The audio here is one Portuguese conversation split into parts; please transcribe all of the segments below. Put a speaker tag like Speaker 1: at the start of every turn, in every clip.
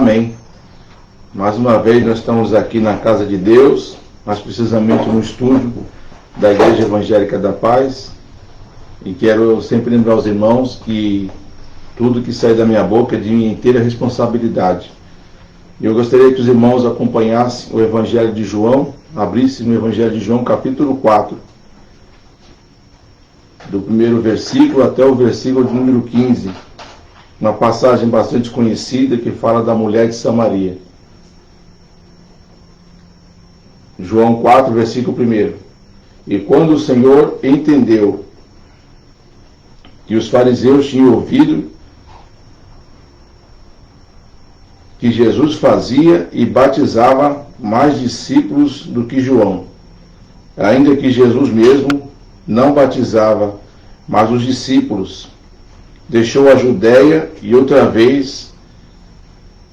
Speaker 1: Amém. Mais uma vez nós estamos aqui na casa de Deus, mais precisamente no estúdio da Igreja Evangélica da Paz, e quero sempre lembrar aos irmãos que tudo que sai da minha boca é de minha inteira responsabilidade. E eu gostaria que os irmãos acompanhassem o Evangelho de João, abrissem no Evangelho de João, capítulo 4, do primeiro versículo até o versículo de número 15, uma passagem bastante conhecida que fala da mulher de Samaria. João 4, versículo 1. E quando o Senhor entendeu que os fariseus tinham ouvido que Jesus fazia e batizava mais discípulos do que João, ainda que Jesus mesmo não batizava, mas os discípulos, deixou a Judéia e outra vez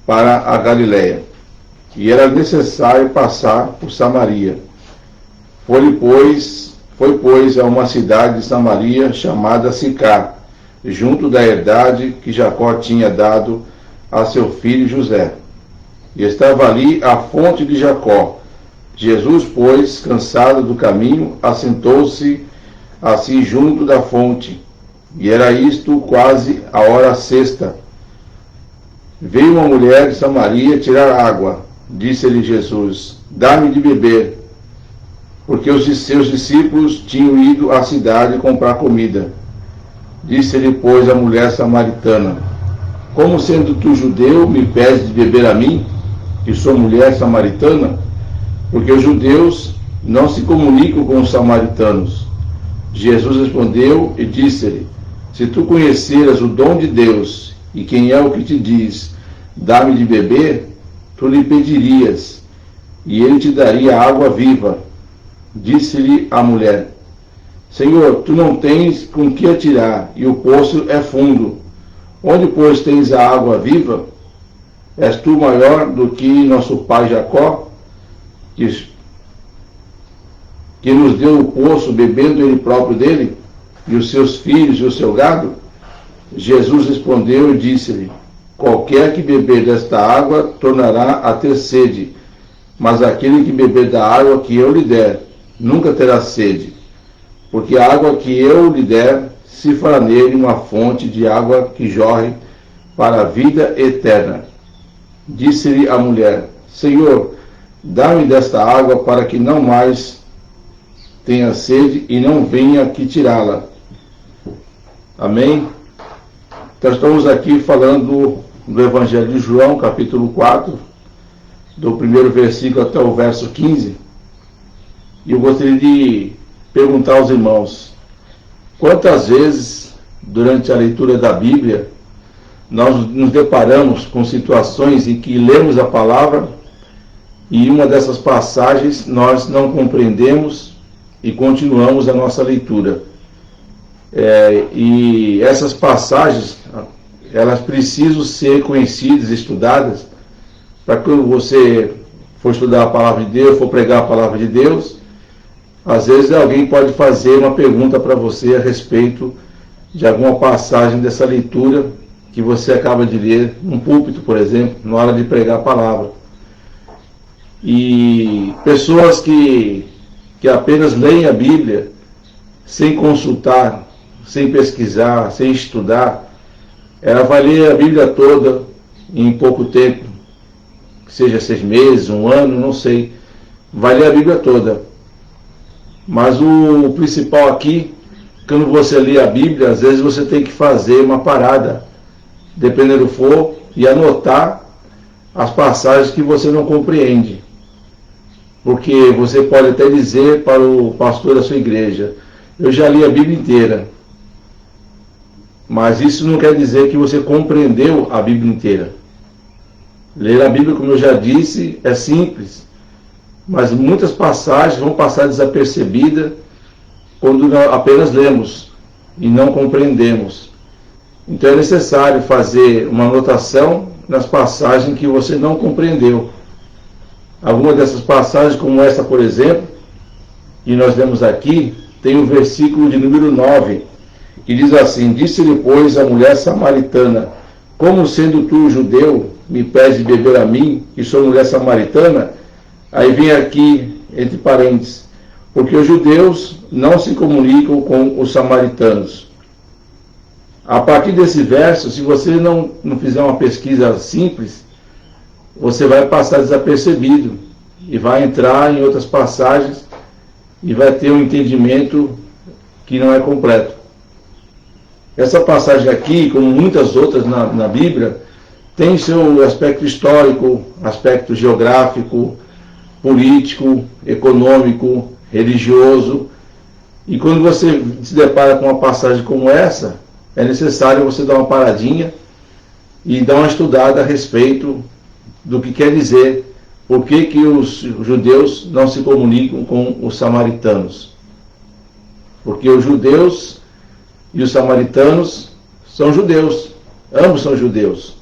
Speaker 1: para a Galiléia, e era necessário passar por Samaria. Foi, pois, a uma cidade de Samaria chamada Sicar, junto da herdade que Jacó tinha dado a seu filho José. E estava ali a fonte de Jacó. Jesus, pois, cansado do caminho, assentou-se assim junto da fonte, e era isto quase a hora sexta. Veio uma mulher de Samaria tirar água. Disse-lhe Jesus: dá-me de beber, porque os seus discípulos tinham ido à cidade comprar comida. Disse-lhe, pois, a mulher samaritana: como sendo tu judeu, me pedes de beber a mim, que sou mulher samaritana? Porque os judeus não se comunicam com os samaritanos. Jesus respondeu e disse-lhe: se tu conheceras o dom de Deus, e quem é o que te diz, dá-me de beber, tu lhe pedirias, e ele te daria água viva. Disse-lhe a mulher: Senhor, tu não tens com que atirar, e o poço é fundo. Onde, pois, tens a água viva? És tu maior do que nosso pai Jacó, que nos deu o poço, bebendo ele próprio dele, e os seus filhos e o seu gado? Jesus respondeu e disse-lhe: qualquer que beber desta água tornará a ter sede, mas aquele que beber da água que eu lhe der nunca terá sede, porque a água que eu lhe der se fará nele uma fonte de água que jorre para a vida eterna. Disse-lhe a mulher: Senhor, dá-me desta água para que não mais tenha sede e não venha aqui tirá-la. Amém? Então estamos aqui falando do Evangelho de João, capítulo 4, do primeiro versículo até o verso 15. E eu gostaria de perguntar aos irmãos: quantas vezes, durante a leitura da Bíblia, nós nos deparamos com situações em que lemos a palavra e uma dessas passagens nós não compreendemos e continuamos a nossa leitura? E essas passagens, elas precisam ser conhecidas, estudadas, para que quando você for estudar a palavra de Deus, for pregar a palavra de Deus, às vezes alguém pode fazer uma pergunta para você a respeito de alguma passagem dessa leitura que você acaba de ler num púlpito, por exemplo, na hora de pregar a palavra. E pessoas que apenas leem a Bíblia sem consultar, sem pesquisar, sem estudar, ela vai ler a Bíblia toda em pouco tempo, que seja 6 meses, 1 ano, não sei, vai ler a Bíblia toda. Mas o principal aqui, quando você lê a Bíblia, às vezes você tem que fazer uma parada, dependendo do for, e anotar as passagens que você não compreende. Porque você pode até dizer para o pastor da sua igreja: eu já li a Bíblia inteira. Mas isso não quer dizer que você compreendeu a Bíblia inteira. Ler a Bíblia, como eu já disse, é simples, mas muitas passagens vão passar desapercebidas quando apenas lemos e não compreendemos. Então é necessário fazer uma anotação nas passagens que você não compreendeu. Algumas dessas passagens, como essa, por exemplo, que nós lemos aqui, tem o versículo de número 9, que diz assim: disse-lhe, pois, a mulher samaritana: como sendo tu judeu, me pede beber a mim, que sou mulher samaritana? Aí vem aqui, entre parênteses, porque os judeus não se comunicam com os samaritanos. A partir desse verso, se você não fizer uma pesquisa simples, você vai passar desapercebido e vai entrar em outras passagens e vai ter um entendimento que não é completo. Essa passagem aqui, como muitas outras na Bíblia, tem seu aspecto histórico, aspecto geográfico, político, econômico, religioso. E quando você se depara com uma passagem como essa, é necessário você dar uma paradinha e dar uma estudada a respeito do que quer dizer, por que os judeus não se comunicam com os samaritanos. Porque os judeus e os samaritanos são judeus, ambos são judeus.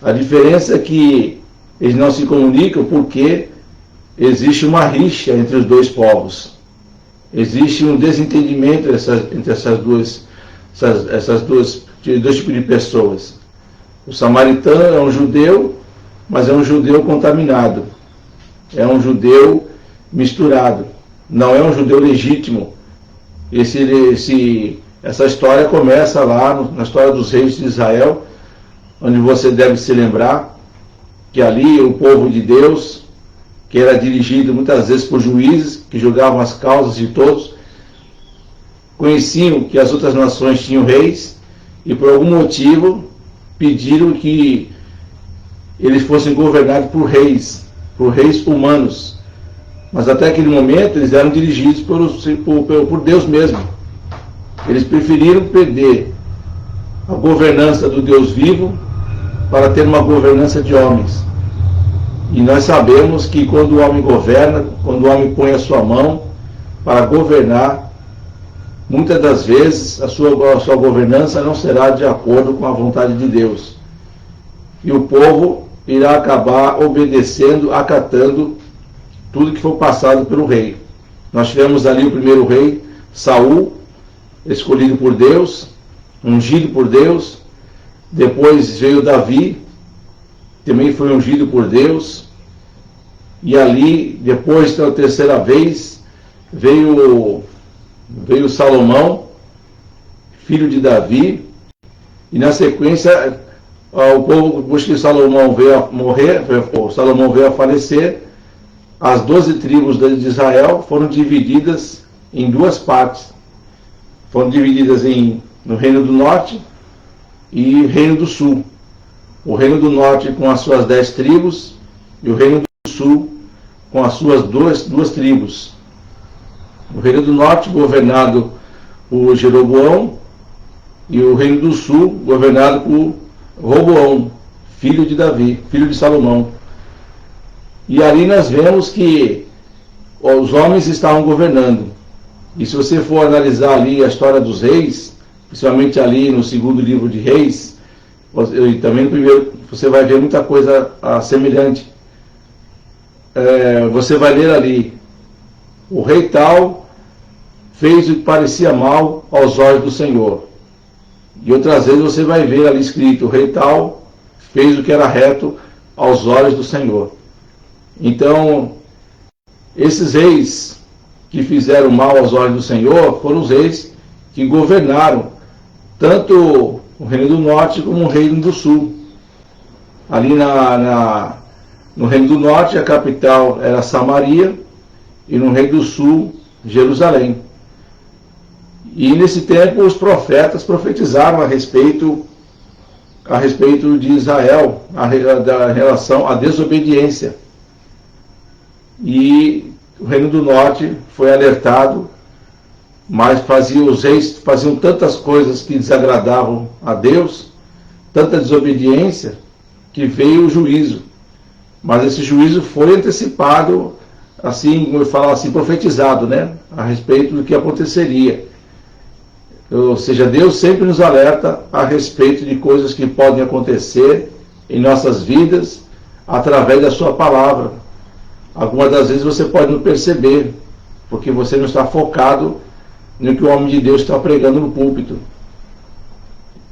Speaker 1: A diferença é que eles não se comunicam porque existe uma rixa entre os dois povos. Existe um desentendimento entre dois tipos de pessoas. O samaritano é um judeu, mas é um judeu contaminado. É um judeu misturado. Não é um judeu legítimo. Essa história começa lá na história dos reis de Israel, onde você deve se lembrar que ali o povo de Deus, que era dirigido muitas vezes por juízes, que julgavam as causas de todos, conheciam que as outras nações tinham reis e por algum motivo pediram que eles fossem governados por reis humanos. Mas até aquele momento eles eram dirigidos por Deus mesmo. Eles preferiram perder a governança do Deus vivo para ter uma governança de homens. E nós sabemos que quando o homem governa, quando o homem põe a sua mão para governar, muitas das vezes a sua governança não será de acordo com a vontade de Deus. E o povo irá acabar obedecendo, acatando tudo que for passado pelo rei. Nós tivemos ali o primeiro rei, Saul, escolhido por Deus, ungido por Deus. Depois veio Davi, também foi ungido por Deus. E ali, depois da terceira vez, veio Salomão, filho de Davi. E na sequência, o povo, depois que Salomão veio a morrer, Salomão veio a falecer, as 12 tribos de Israel foram divididas em duas partes. Foram divididas no Reino do Norte e Reino do Sul. O Reino do Norte com as suas 10 tribos e o Reino do Sul com as suas duas tribos. O Reino do Norte governado por Jeroboão e o Reino do Sul governado por Roboão, filho de Davi, filho de Salomão. E ali nós vemos que os homens estavam governando. E se você for analisar ali a história dos reis, principalmente ali no segundo livro de Reis, e também no primeiro, você vai ver muita coisa semelhante. Você vai ler ali, o rei tal fez o que parecia mal aos olhos do Senhor. E outras vezes você vai ver ali escrito, o rei tal fez o que era reto aos olhos do Senhor. Então, esses reis que fizeram mal aos olhos do Senhor foram os reis que governaram tanto o Reino do Norte como o Reino do Sul. Ali no Reino do Norte a capital era Samaria e no Reino do Sul Jerusalém. E nesse tempo os profetas profetizaram a respeito de Israel, da relação à desobediência. E o Reino do Norte foi alertado, mas os reis faziam tantas coisas que desagradavam a Deus, tanta desobediência, que veio o juízo. Mas esse juízo foi antecipado, assim, eu falo assim, profetizado, né, a respeito do que aconteceria. Ou seja, Deus sempre nos alerta a respeito de coisas que podem acontecer em nossas vidas através da sua palavra. Algumas das vezes você pode não perceber, porque você não está focado no que o homem de Deus está pregando no púlpito.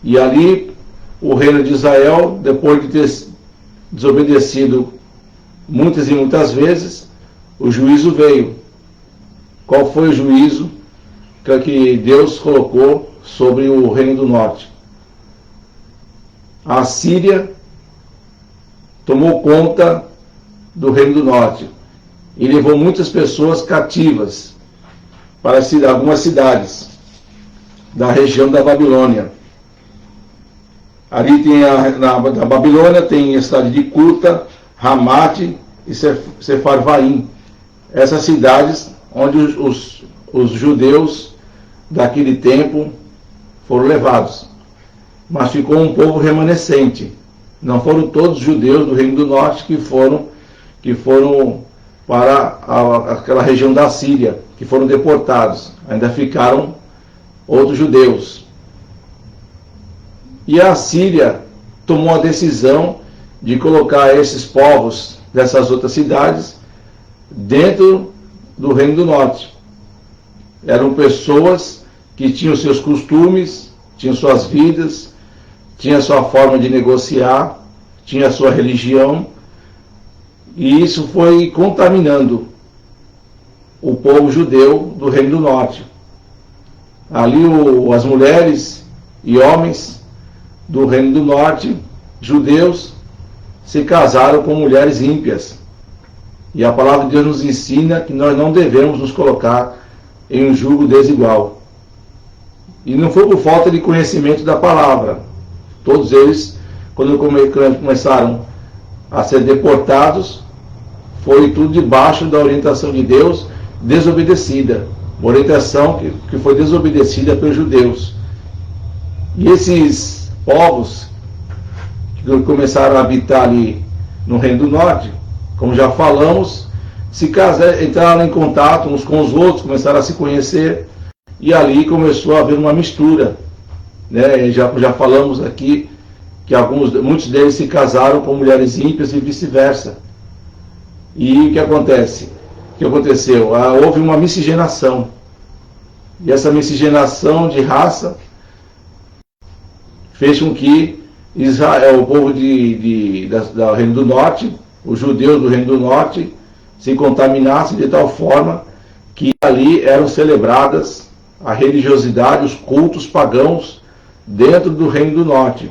Speaker 1: E ali, o reino de Israel, depois de ter desobedecido muitas e muitas vezes, o juízo veio. Qual foi o juízo que Deus colocou sobre o Reino do Norte? A Síria tomou conta do Reino do Norte e levou muitas pessoas cativas para algumas cidades da região da Babilônia. Ali tem na Babilônia tem a cidade de Cuta, Ramate e Sefarvaim. Essas cidades onde os judeus daquele tempo foram levados. Mas ficou um povo remanescente. Não foram todos os judeus do Reino do Norte que foram para aquela região da Síria, que foram deportados. Ainda ficaram outros judeus. E a Síria tomou a decisão de colocar esses povos dessas outras cidades dentro do Reino do Norte. Eram pessoas que tinham seus costumes, tinham suas vidas, tinham sua forma de negociar, tinha a sua religião, e isso foi contaminando o povo judeu do Reino do Norte. Ali as mulheres e homens do Reino do Norte, judeus, se casaram com mulheres ímpias. E a palavra de Deus nos ensina que nós não devemos nos colocar em um jugo desigual. E não foi por falta de conhecimento da palavra. Todos eles, quando começaram a ser deportados, foi tudo debaixo da orientação de Deus, desobedecida. Uma orientação que foi desobedecida pelos judeus. E esses povos que começaram a habitar ali no Reino do Norte, como já falamos, entraram em contato uns com os outros, começaram a se conhecer, e ali começou a haver uma mistura. Né? Já falamos aqui que muitos deles se casaram com mulheres ímpias e vice-versa. E o que acontece? O que aconteceu? Houve uma miscigenação. E essa miscigenação de raça fez com que Israel, o povo do Reino do Norte, os judeus do Reino do Norte, se contaminassem de tal forma que ali eram celebradas a religiosidade, os cultos pagãos dentro do Reino do Norte.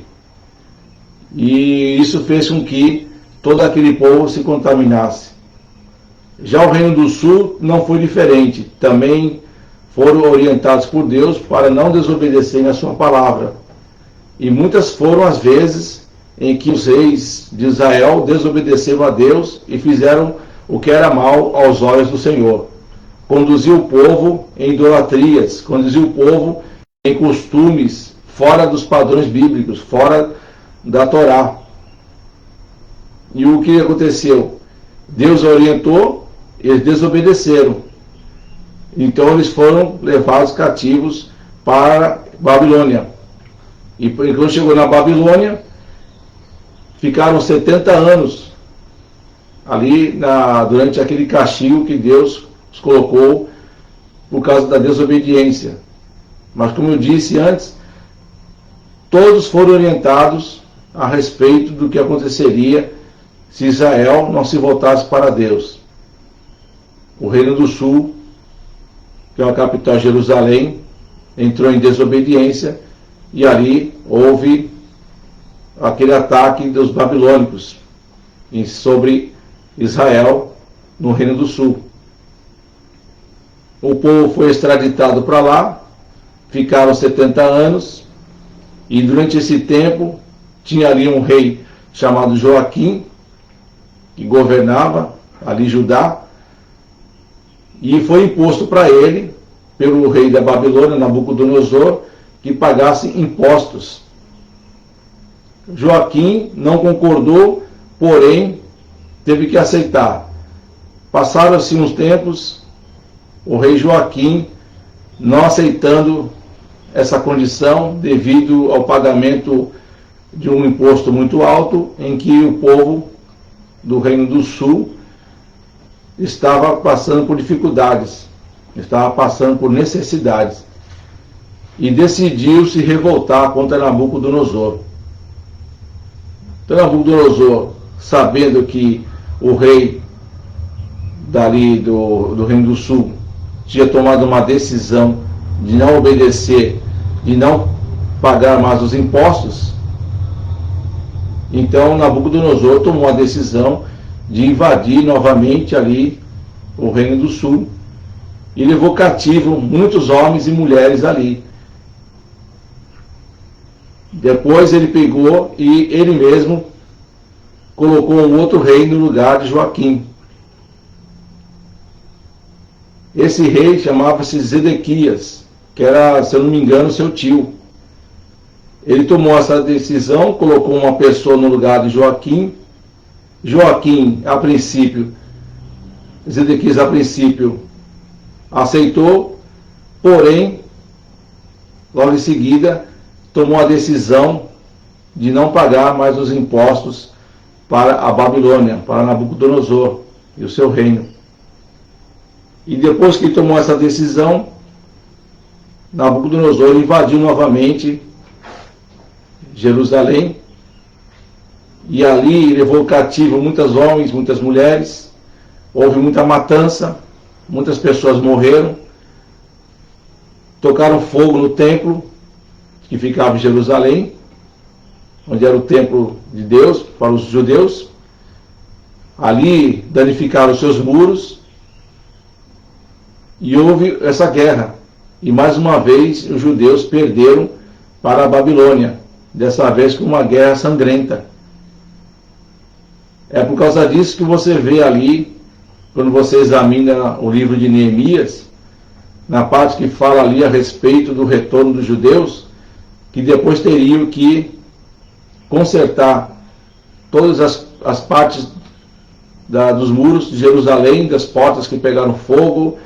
Speaker 1: E isso fez com que todo aquele povo se contaminasse. Já o Reino do Sul não foi diferente. Também foram orientados por Deus para não desobedecerem a sua palavra. E muitas foram as vezes em que os reis de Israel desobedeceram a Deus e fizeram o que era mal aos olhos do Senhor. Conduziu o povo em idolatrias, conduziu o povo em costumes fora dos padrões bíblicos, fora da Torá. E o que aconteceu? Deus orientou, eles desobedeceram. Então eles foram levados cativos para Babilônia. E quando chegou na Babilônia, ficaram 70 anos ali durante aquele castigo que Deus os colocou por causa da desobediência. Mas como eu disse antes, todos foram orientados a respeito do que aconteceria se Israel não se voltasse para Deus. O Reino do Sul, que é a capital Jerusalém, entrou em desobediência e ali houve aquele ataque dos babilônicos sobre Israel no Reino do Sul. O povo foi extraditado para lá, ficaram 70 anos, e durante esse tempo tinha ali um rei chamado Joaquim, que governava ali Judá, e foi imposto para ele, pelo rei da Babilônia, Nabucodonosor, que pagasse impostos. Joaquim não concordou, porém teve que aceitar. Passaram-se uns tempos, o rei Joaquim, não aceitando essa condição, devido ao pagamento de um imposto muito alto, em que o povo do Reino do Sul estava passando por dificuldades, estava passando por necessidades, e decidiu se revoltar contra Nabucodonosor. Então Nabucodonosor sabendo que o rei dali do Reino do Sul tinha tomado uma decisão de não obedecer, de não pagar mais os impostos, então Nabucodonosor tomou a decisão de invadir novamente ali o Reino do Sul e levou cativo muitos homens e mulheres ali. Depois ele pegou e ele mesmo colocou um outro rei no lugar de Joaquim. Esse rei chamava-se Zedequias, que era, se eu não me engano, seu tio. Ele tomou essa decisão, colocou uma pessoa no lugar de Joaquim. Joaquim, a princípio, Zedequias, a princípio, aceitou, porém, logo em seguida, tomou a decisão de não pagar mais os impostos para a Babilônia, para Nabucodonosor e o seu reino. E depois que tomou essa decisão, Nabucodonosor invadiu novamente Jerusalém, e ali levou cativo muitos homens, muitas mulheres, houve muita matança, muitas pessoas morreram, tocaram fogo no templo que ficava em Jerusalém, onde era o templo de Deus para os judeus. Ali danificaram os seus muros e houve essa guerra. E mais uma vez os judeus perderam para a Babilônia, dessa vez com uma guerra sangrenta. É por causa disso que você vê ali, quando você examina o livro de Neemias, na parte que fala ali a respeito do retorno dos judeus, que depois teriam que consertar todas as partes dos muros de Jerusalém, das portas que pegaram fogo,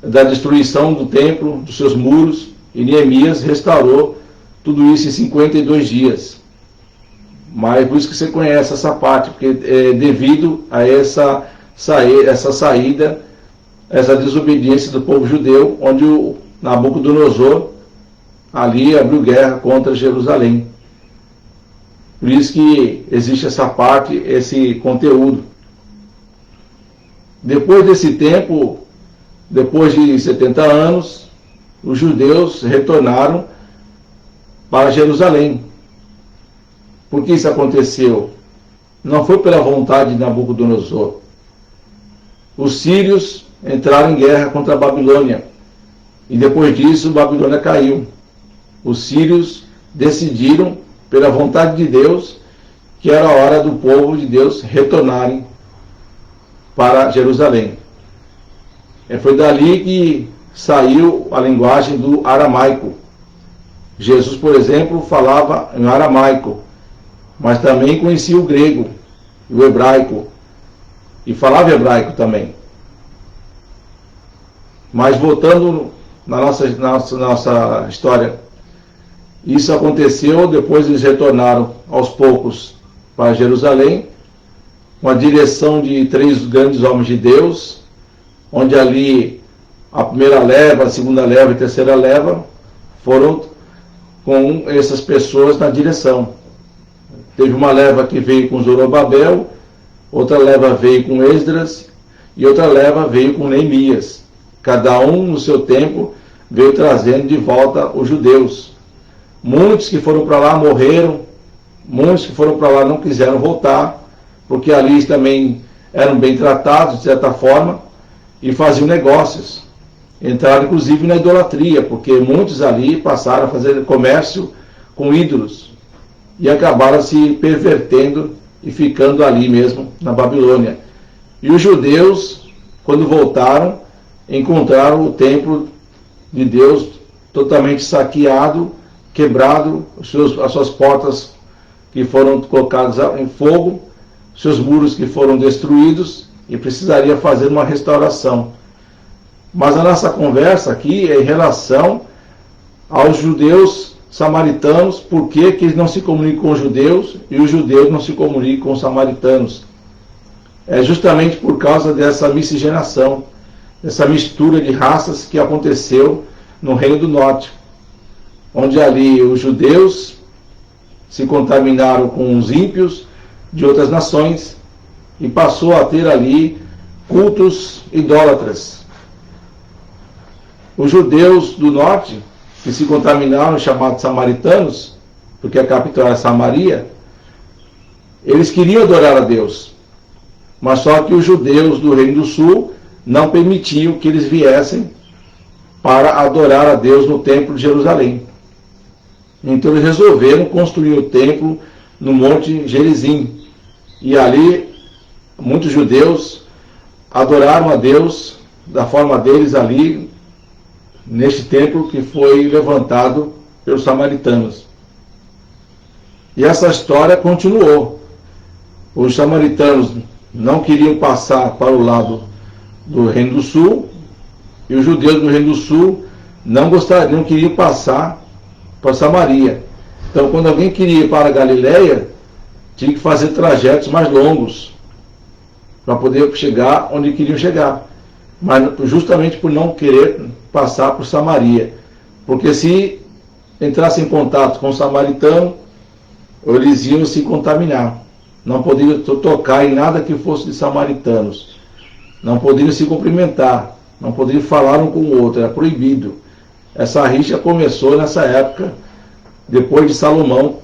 Speaker 1: da destruição do templo, dos seus muros, e Neemias restaurou tudo isso em 52 dias. Mas por isso que você conhece essa parte, porque é devido a essa saída, essa desobediência do povo judeu, onde o Nabucodonosor ali abriu guerra contra Jerusalém. Por isso que existe essa parte, esse conteúdo. Depois desse tempo, depois de 70 anos, os judeus retornaram para Jerusalém. Por que isso aconteceu? Não foi pela vontade de Nabucodonosor. Os sírios entraram em guerra contra a Babilônia, e depois disso a Babilônia caiu. Os sírios decidiram, pela vontade de Deus, que era a hora do povo de Deus retornarem para Jerusalém. Foi dali que saiu a linguagem do aramaico. Jesus, por exemplo, falava em aramaico, mas também conhecia o grego e o hebraico, e falava hebraico também. Mas voltando na nossa história, isso aconteceu, depois eles retornaram aos poucos para Jerusalém, com a direção de 3 grandes homens de Deus, onde ali a primeira leva, a segunda leva e a terceira leva foram com essas pessoas na direção. Teve uma leva que veio com Zorobabel, outra leva veio com Esdras e outra leva veio com Neemias. Cada um no seu tempo veio trazendo de volta os judeus. Muitos que foram para lá morreram, muitos que foram para lá não quiseram voltar, porque ali também eram bem tratados de certa forma e faziam negócios. Entraram inclusive na idolatria, porque muitos ali passaram a fazer comércio com ídolos e acabaram se pervertendo e ficando ali mesmo na Babilônia. E os judeus, quando voltaram, encontraram o templo de Deus totalmente saqueado, quebrado, as suas portas que foram colocadas em fogo, seus muros que foram destruídos, e precisaria fazer uma restauração. Mas a nossa conversa aqui é em relação aos judeus samaritanos, por que eles não se comunicam com os judeus e os judeus não se comunicam com os samaritanos. É justamente por causa dessa miscigenação, dessa mistura de raças que aconteceu no Reino do Norte, onde ali os judeus se contaminaram com os ímpios, de outras nações e passou a ter ali cultos idólatras. Os judeus do norte, que se contaminaram, chamados samaritanos, porque a capital era Samaria, eles queriam adorar a Deus, mas só que os judeus do Reino do Sul não permitiam que eles viessem para adorar a Deus no templo de Jerusalém. Então eles resolveram construir o templo no Monte Gerizim. E ali muitos judeus adoraram a Deus da forma deles ali, neste templo que foi levantado pelos samaritanos. E essa história continuou. Os samaritanos não queriam passar para o lado do Reino do Sul, e os judeus do Reino do Sul não queriam passar para Samaria. Então, quando alguém queria ir para a Galileia, tinha que fazer trajetos mais longos para poder chegar onde queriam chegar. Mas justamente por não querer passar por Samaria. Porque se entrasse em contato com o samaritano, eles iam se contaminar. Não poderiam tocar em nada que fosse de samaritanos. Não poderiam se cumprimentar. Não poderiam falar um com o outro. Era proibido. Essa rixa começou nessa época, depois de Salomão,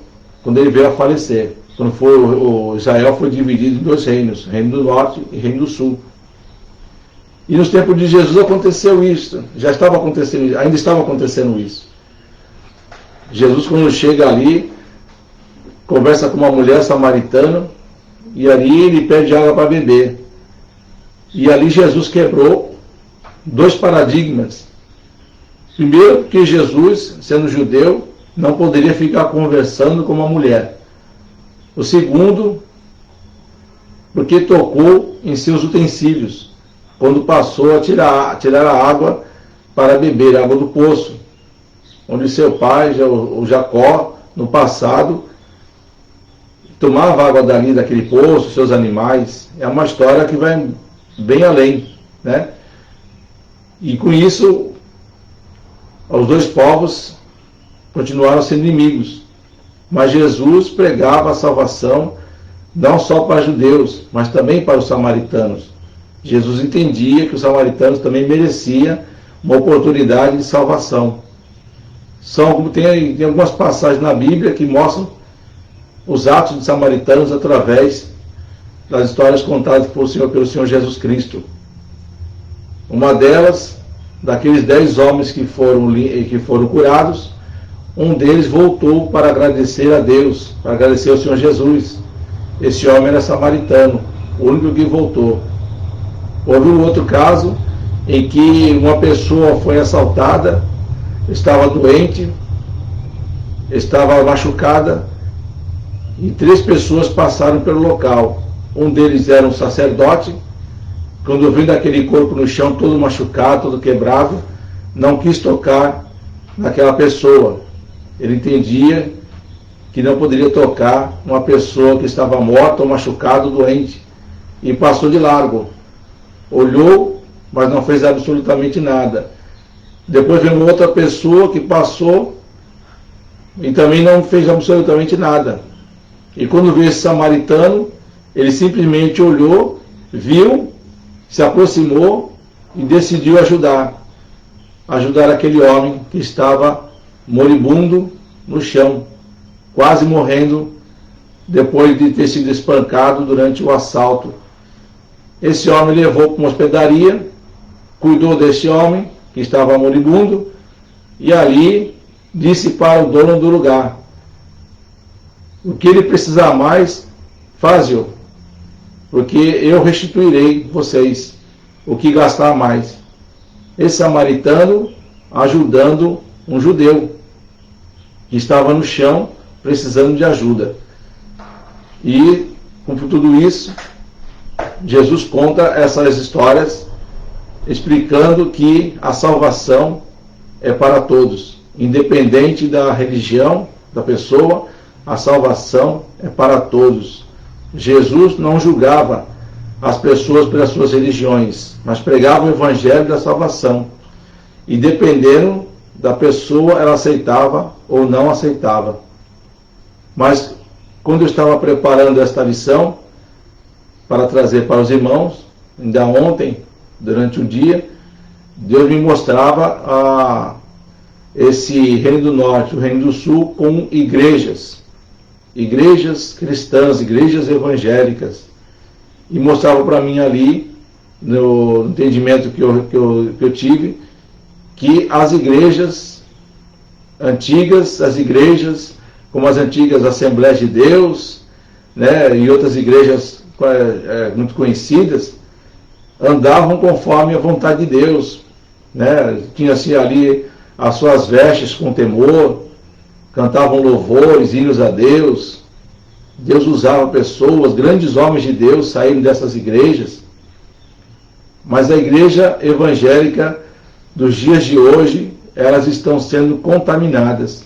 Speaker 1: quando ele veio a falecer. Quando o Israel foi dividido em dois reinos, Reino do Norte e Reino do Sul. E nos tempos de Jesus aconteceu isso. Já estava acontecendo, ainda estava acontecendo isso. Jesus, quando chega ali, conversa com uma mulher samaritana, e ali ele pede água para beber. E ali Jesus quebrou dois paradigmas. Primeiro, que Jesus, sendo judeu, não poderia ficar conversando com uma mulher. O segundo, porque tocou em seus utensílios, quando passou a tirar a água para beber, a água do poço, onde seu pai, o Jacó, no passado, tomava água dali daquele poço, seus animais. É uma história que vai bem além, né? E com isso, os dois povos continuaram sendo inimigos. Mas Jesus pregava a salvação não só para os judeus, mas também para os samaritanos. Jesus entendia que os samaritanos também mereciam uma oportunidade de salvação. Tem algumas passagens na Bíblia que mostram os atos dos samaritanos através das histórias contadas pelo Senhor Jesus Cristo. Uma delas, daqueles 10 homens que foram curados, um deles voltou para agradecer a Deus, para agradecer ao Senhor Jesus. Esse homem era samaritano, o único que voltou. Houve um outro caso em que uma pessoa foi assaltada, estava doente, estava machucada, e 3 pessoas passaram pelo local. Um deles era um sacerdote. Quando viu aquele corpo no chão, todo machucado, todo quebrado, não quis tocar naquela pessoa. Ele entendia que não poderia tocar uma pessoa que estava morta ou machucada ou doente. E passou de largo. Olhou, mas não fez absolutamente nada. Depois veio outra pessoa que passou e também não fez absolutamente nada. E quando veio esse samaritano, ele simplesmente olhou, viu, se aproximou e decidiu ajudar aquele homem que estava moribundo no chão, quase morrendo depois de ter sido espancado durante o assalto. Esse homem levou para uma hospedaria, cuidou desse homem que estava moribundo e ali disse para o dono do lugar: o que ele precisar mais, faze-o, porque eu restituirei vocês o que gastar mais. Esse samaritano ajudando um judeu que estava no chão precisando de ajuda. E com tudo isso, Jesus conta essas histórias explicando que a salvação é para todos, independente da religião da pessoa, a salvação é para todos. Jesus não julgava as pessoas pelas suas religiões, mas pregava o evangelho da salvação. E dependendo da pessoa, ela aceitava ou não aceitava. Mas quando eu estava preparando esta lição para trazer para os irmãos, ainda ontem, durante o dia, Deus me mostrava esse Reino do Norte, o Reino do Sul, com igrejas cristãs, igrejas evangélicas, e mostrava para mim ali, no entendimento que eu tive, que as igrejas antigas, as igrejas como as antigas Assembleias de Deus, né, e outras igrejas muito conhecidas, andavam conforme a vontade de Deus, né? Tinha-se ali as suas vestes com temor, cantavam louvores, hinos a Deus. Deus usava pessoas, grandes homens de Deus saíram dessas igrejas. Mas a igreja evangélica dos dias de hoje, elas estão sendo contaminadas.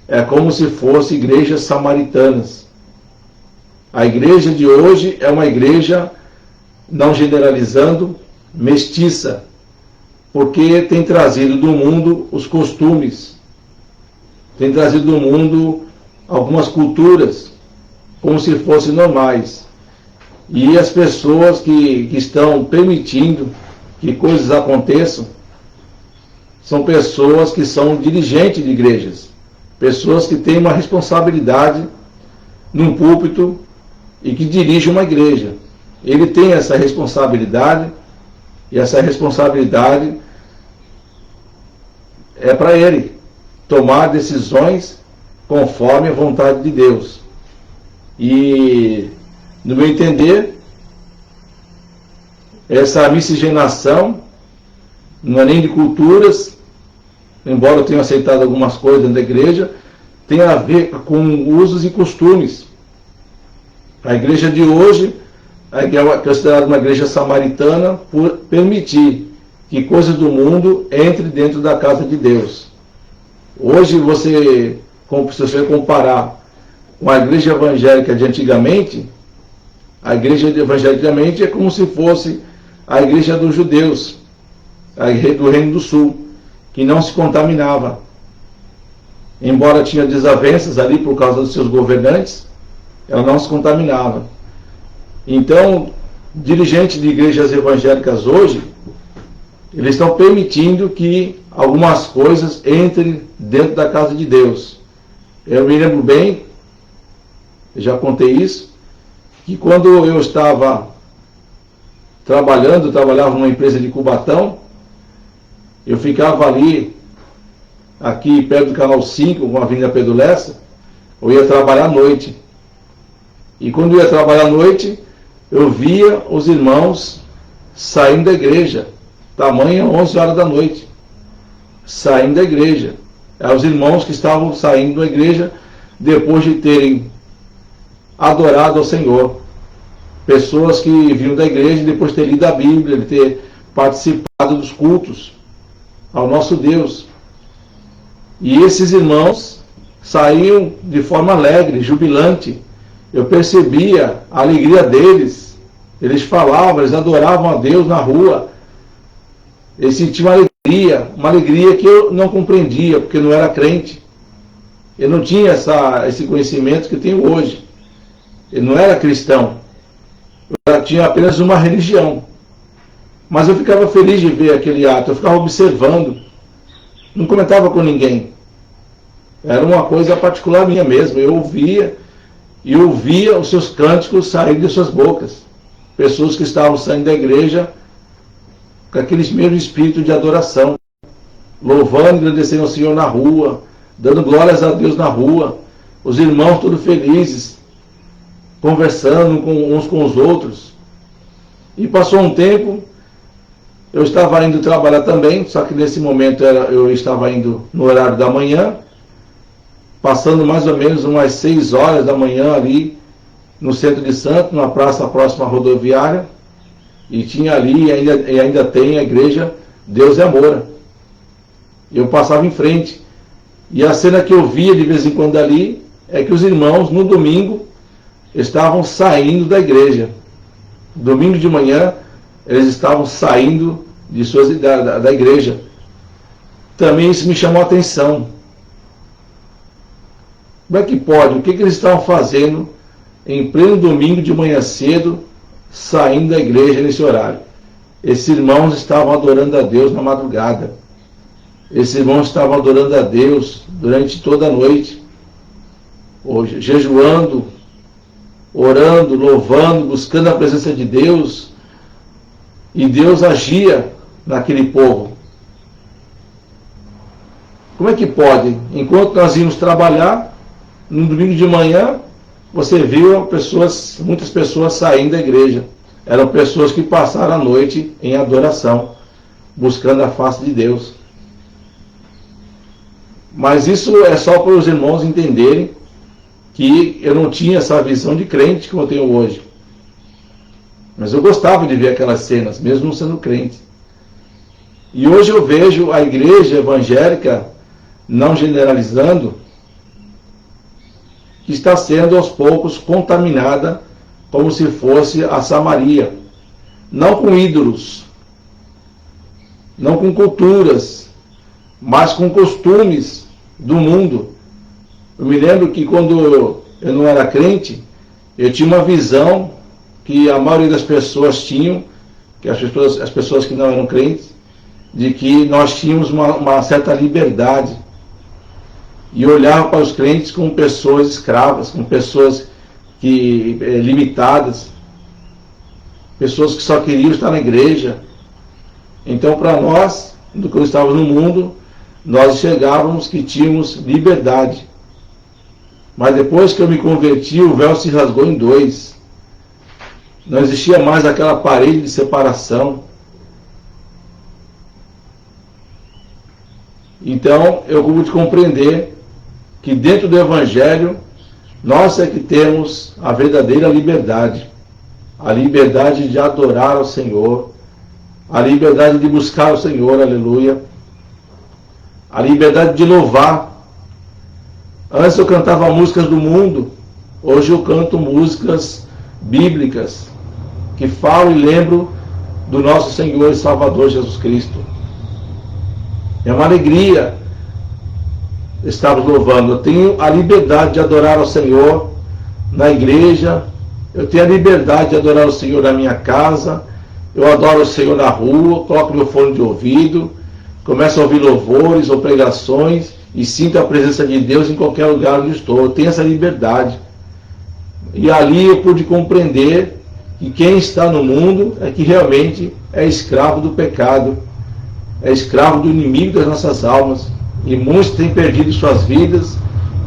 Speaker 1: É como se fossem igrejas samaritanas. A igreja de hoje é uma igreja, não generalizando, mestiça, porque tem trazido do mundo os costumes, tem trazido do mundo algumas culturas, como se fossem normais. E as pessoas que estão permitindo que coisas aconteçam são pessoas que são dirigentes de igrejas, pessoas que têm uma responsabilidade num púlpito e que dirigem uma igreja. Ele tem essa responsabilidade, e essa responsabilidade é para ele tomar decisões conforme a vontade de Deus. E, no meu entender, essa miscigenação não é nem de culturas, embora eu tenha aceitado algumas coisas dentro da igreja, tem a ver com usos e costumes. A igreja de hoje é considerada uma igreja samaritana por permitir que coisas do mundo entrem dentro da casa de Deus. Hoje, se você comparar com a igreja evangélica de antigamente, a igreja evangélica de antigamente é como se fosse a igreja dos judeus, do Reino do Sul, que não se contaminava. Embora tinha desavenças ali por causa dos seus governantes, ela não se contaminava. Então, dirigentes de igrejas evangélicas hoje, eles estão permitindo que algumas coisas entrem dentro da casa de Deus. Eu me lembro bem, eu já contei isso, que quando eu estava trabalhava numa empresa de Cubatão, eu ficava ali, aqui perto do Canal 5, com a Avenida Pedro Lessa, eu ia trabalhar à noite. E quando eu ia trabalhar à noite, eu via os irmãos saindo da igreja, tamanho 11 horas da noite, saindo da igreja. Os irmãos que estavam saindo da igreja depois de terem adorado ao Senhor. Pessoas que vinham da igreja depois de ter lido a Bíblia, de ter participado dos cultos ao nosso Deus. E esses irmãos saíam de forma alegre, jubilante. Eu percebia a alegria deles. Eles falavam, eles adoravam a Deus na rua. Eles sentiam uma alegria que eu não compreendia, porque eu não era crente. Eu não tinha esse conhecimento que eu tenho hoje. Eu não era cristão. Eu tinha apenas uma religião. Mas eu ficava feliz de ver aquele ato, eu ficava observando. Não comentava com ninguém. Era uma coisa particular minha mesmo. Eu ouvia os seus cânticos saírem de suas bocas. Pessoas que estavam saindo da igreja com aquele mesmo espírito de adoração, louvando e agradecendo ao Senhor na rua, dando glórias a Deus na rua, os irmãos todos felizes, conversando uns com os outros. E passou um tempo, eu estava indo trabalhar também, só que nesse momento eu estava indo no horário da manhã, passando mais ou menos umas 6 horas da manhã ali no centro de Santos, numa praça próxima à rodoviária, e tinha ali, e ainda tem a igreja Deus é Amor. Eu passava em frente, e a cena que eu via de vez em quando ali, é que os irmãos no domingo estavam saindo da igreja. Domingo de manhã, eles estavam saindo da igreja. Também isso me chamou a atenção. Como é que pode? O que eles estavam fazendo em pleno domingo de manhã cedo, saindo da igreja nesse horário? Esses irmãos estavam adorando a Deus na madrugada. Esses irmãos estavam adorando a Deus durante toda a noite, jejuando, orando, louvando, buscando a presença de Deus. E Deus agia naquele povo. Como é que pode? Enquanto nós íamos trabalhar, no domingo de manhã, você viu muitas pessoas saindo da igreja. Eram pessoas que passaram a noite em adoração, buscando a face de Deus. Mas isso é só para os irmãos entenderem que eu não tinha essa visão de crente que eu tenho hoje. Mas eu gostava de ver aquelas cenas, mesmo não sendo crente. E hoje eu vejo a igreja evangélica, não generalizando, que está sendo aos poucos contaminada como se fosse a Samaria. Não com ídolos, não com culturas, mas com costumes do mundo. Eu me lembro que quando eu não era crente, eu tinha uma visão que a maioria das pessoas tinham, que as pessoas que não eram crentes, de que nós tínhamos uma certa liberdade. E olhava para os crentes como pessoas escravas, como pessoas limitadas, pessoas que só queriam estar na igreja. Então, para nós, quando estávamos no mundo, nós enxergávamos que tínhamos liberdade. Mas depois que eu me converti, o véu se rasgou em dois. Não existia mais aquela parede de separação. Então, eu pude compreender que dentro do Evangelho, nós é que temos a verdadeira liberdade. A liberdade de adorar ao Senhor. A liberdade de buscar o Senhor, aleluia. A liberdade de louvar. Antes eu cantava músicas do mundo, hoje eu canto músicas bíblicas, que falam e lembram do nosso Senhor e Salvador Jesus Cristo. É uma alegria estarmos louvando. Eu tenho a liberdade de adorar ao Senhor na igreja, eu tenho a liberdade de adorar o Senhor na minha casa, eu adoro o Senhor na rua, coloco meu fone de ouvido, começo a ouvir louvores ou pregações e sinto a presença de Deus em qualquer lugar onde estou. Eu tenho essa liberdade. E ali eu pude compreender que quem está no mundo é que realmente é escravo do pecado, é escravo do inimigo das nossas almas. E muitos têm perdido suas vidas,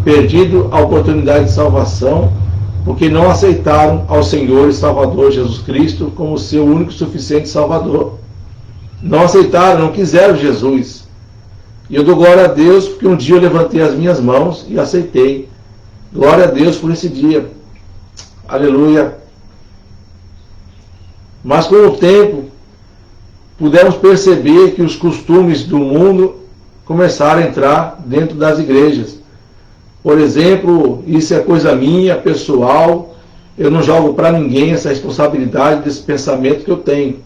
Speaker 1: perdido a oportunidade de salvação, porque não aceitaram ao Senhor e Salvador Jesus Cristo como seu único e suficiente Salvador. Não aceitaram, não quiseram Jesus. E eu dou glória a Deus porque um dia eu levantei as minhas mãos e aceitei. Glória a Deus por esse dia. Aleluia. Mas com o tempo, pudemos perceber que os costumes do mundo começaram a entrar dentro das igrejas. Por exemplo, isso é coisa minha, pessoal. Eu não jogo para ninguém essa responsabilidade desse pensamento que eu tenho.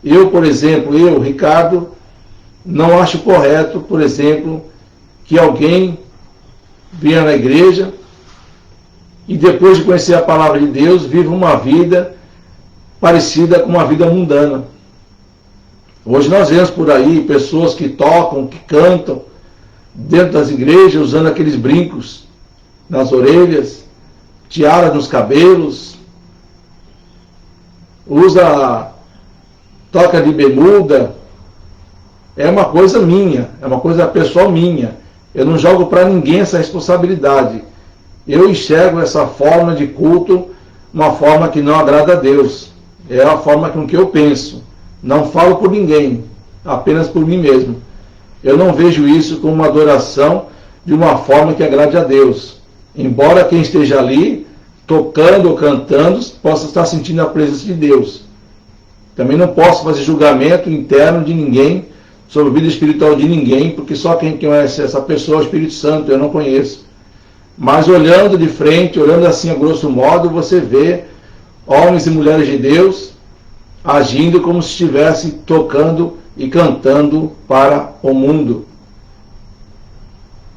Speaker 1: Eu, por exemplo, Ricardo, não acho correto, por exemplo, que alguém venha na igreja e depois de conhecer a palavra de Deus, viva uma vida parecida com uma vida mundana. Hoje nós vemos por aí pessoas que tocam, que cantam dentro das igrejas, usando aqueles brincos nas orelhas, tiara nos cabelos, toca de bermuda. É uma coisa minha, é uma coisa pessoal minha. Eu não jogo para ninguém essa responsabilidade. Eu enxergo essa forma de culto uma forma que não agrada a Deus. É a forma com que eu penso. Não falo por ninguém, apenas por mim mesmo. Eu não vejo isso como uma adoração de uma forma que agrade a Deus. Embora quem esteja ali, tocando ou cantando, possa estar sentindo a presença de Deus. Também não posso fazer julgamento interno de ninguém, sobre a vida espiritual de ninguém, porque só quem conhece essa pessoa é o Espírito Santo, eu não conheço. Mas olhando de frente, olhando assim a grosso modo, você vê homens e mulheres de Deus agindo como se estivesse tocando e cantando para o mundo.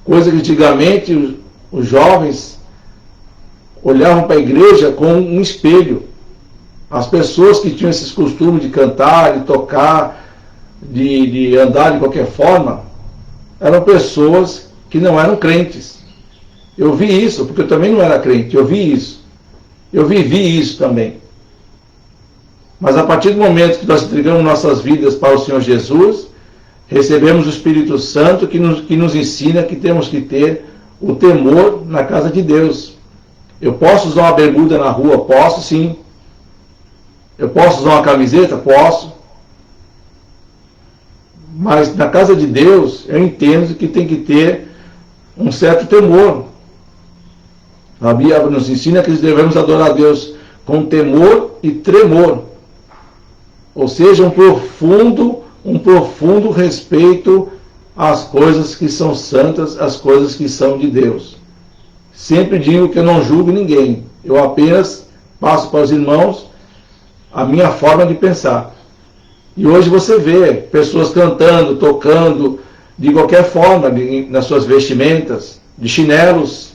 Speaker 1: Coisa que antigamente os jovens olhavam para a igreja como um espelho. As pessoas que tinham esses costumes de cantar, de tocar, de andar de qualquer forma, eram pessoas que não eram crentes. Eu vi isso, porque eu também não era crente, eu vi isso. Eu vivi isso também. Mas a partir do momento que nós entregamos nossas vidas para o Senhor Jesus, recebemos o Espírito Santo que nos ensina que temos que ter o temor na casa de Deus. Eu posso usar uma bermuda na rua? Posso, sim. Eu posso usar uma camiseta? Posso. Mas na casa de Deus, eu entendo que tem que ter um certo temor. A Bíblia nos ensina que devemos adorar a Deus com temor e tremor. Ou seja, um profundo respeito às coisas que são santas, às coisas que são de Deus. Sempre digo que eu não julgo ninguém. Eu apenas passo para os irmãos a minha forma de pensar. E hoje você vê pessoas cantando, tocando, de qualquer forma, nas suas vestimentas, de chinelos.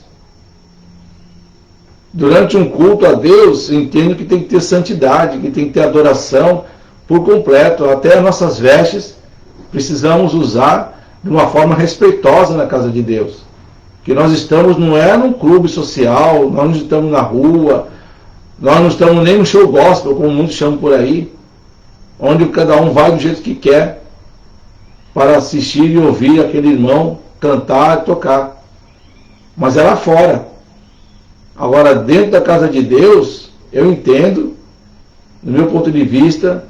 Speaker 1: Durante um culto a Deus, eu entendo que tem que ter santidade, que tem que ter adoração por completo. Até as nossas vestes precisamos usar de uma forma respeitosa na casa de Deus. Que nós estamos, não é num clube social, nós não estamos na rua, nós não estamos nem no show gospel, como muitos chamam por aí, onde cada um vai do jeito que quer para assistir e ouvir aquele irmão cantar e tocar. Mas é lá fora. Agora, dentro da casa de Deus, eu entendo, do meu ponto de vista,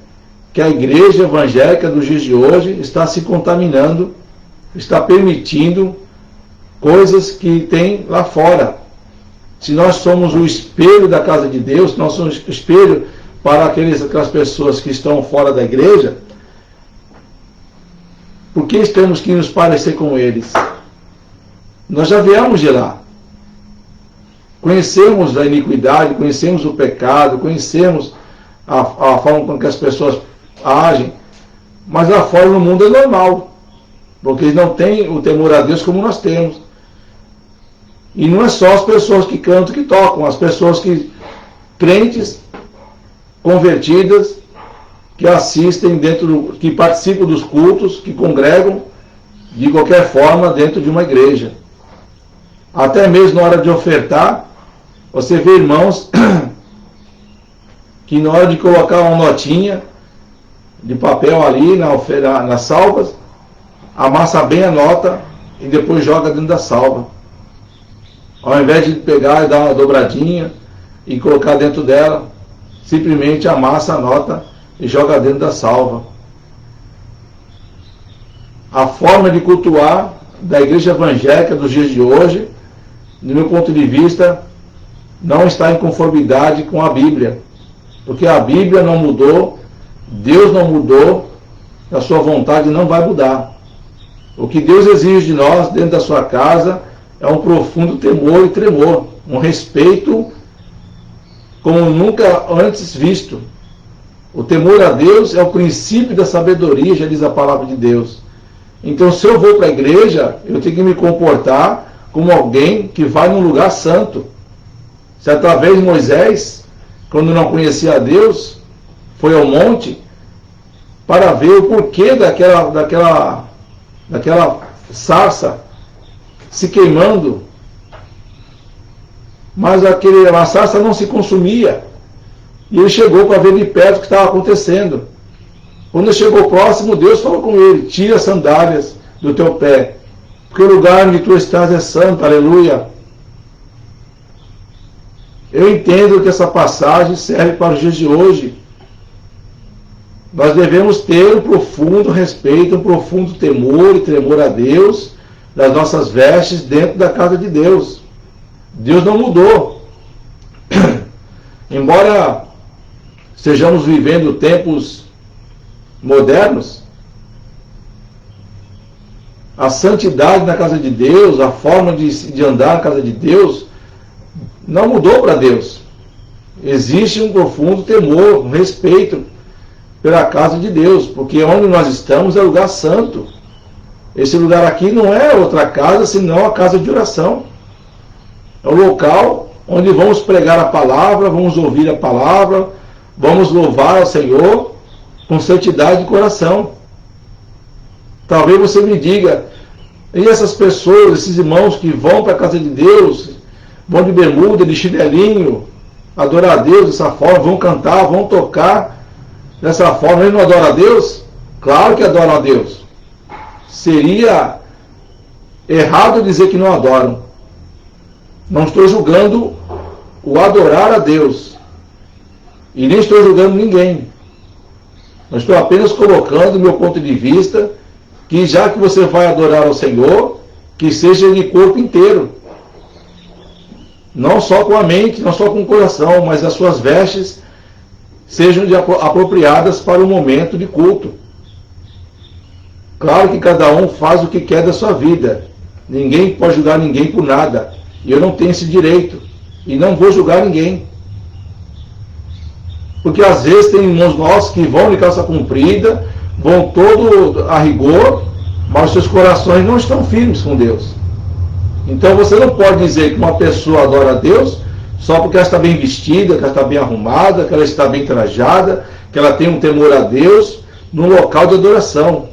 Speaker 1: que a igreja evangélica dos dias de hoje está se contaminando, está permitindo coisas que tem lá fora. Se nós somos o espelho da casa de Deus, nós somos o espelho para aquelas pessoas que estão fora da igreja, por que temos que nos parecer com eles? Nós já viemos de lá. Conhecemos a iniquidade, conhecemos o pecado, conhecemos a forma com que as pessoas agem, mas lá fora no mundo é normal, porque eles não têm o temor a Deus como nós temos. E não é só as pessoas que cantam, que tocam, as pessoas crentes, convertidas, que assistem que participam dos cultos, que congregam de qualquer forma dentro de uma igreja. Até mesmo na hora de ofertar, você vê irmãos que na hora de colocar uma notinha de papel ali nas salvas, amassa bem a nota e depois joga dentro da salva. Ao invés de pegar e dar uma dobradinha e colocar dentro dela, simplesmente amassa a nota e joga dentro da salva. A forma de cultuar da igreja evangélica dos dias de hoje, do meu ponto de vista, não está em conformidade com a Bíblia. Porque a Bíblia não mudou, Deus não mudou, a sua vontade não vai mudar. O que Deus exige de nós dentro da sua casa é um profundo temor e tremor, um respeito como nunca antes visto. O temor a Deus é o princípio da sabedoria, já diz a palavra de Deus. Então, se eu vou para a igreja, eu tenho que me comportar como alguém que vai num lugar santo. Certa vez Moisés, quando não conhecia a Deus, foi ao monte para ver o porquê daquela sarça se queimando, mas a sarça não se consumia. E ele chegou para ver de perto o que estava acontecendo. Quando ele chegou próximo, Deus falou com ele: tira as sandálias do teu pé, porque o lugar onde tu estás é santo. Aleluia. Eu entendo que essa passagem serve para os dias de hoje. Nós devemos ter um profundo respeito, um profundo temor e tremor a Deus, das nossas vestes dentro da casa de Deus. Deus não mudou. Embora estejamos vivendo tempos modernos, a santidade na casa de Deus, a forma de andar na casa de Deus, não mudou para Deus. Existe um profundo temor, um respeito pela casa de Deus, porque onde nós estamos é lugar santo. Esse lugar aqui não é outra casa, senão a casa de oração. É o local onde vamos pregar a palavra, vamos ouvir a palavra, vamos louvar ao Senhor com santidade de coração. Talvez você me diga, e essas pessoas, esses irmãos que vão para a casa de Deus, vão de bermuda, de chinelinho, adorar a Deus dessa forma, vão cantar, vão tocar dessa forma, eles não adoram a Deus? Claro que adoram a Deus. Seria errado dizer que não adoram. Não estou julgando o adorar a Deus. E nem estou julgando ninguém. Mas estou apenas colocando o meu ponto de vista, que já que você vai adorar ao Senhor, que seja de corpo inteiro. Não só com a mente, não só com o coração, mas as suas vestes sejam apropriadas para o momento de culto. Claro que cada um faz o que quer da sua vida. Ninguém pode julgar ninguém por nada. E eu não tenho esse direito. E não vou julgar ninguém. Porque às vezes tem irmãos nossos que vão de calça comprida, vão todo a rigor, mas seus corações não estão firmes com Deus. Então você não pode dizer que uma pessoa adora a Deus só porque ela está bem vestida, que ela está bem arrumada, que ela está bem trajada, que ela tem um temor a Deus no local de adoração.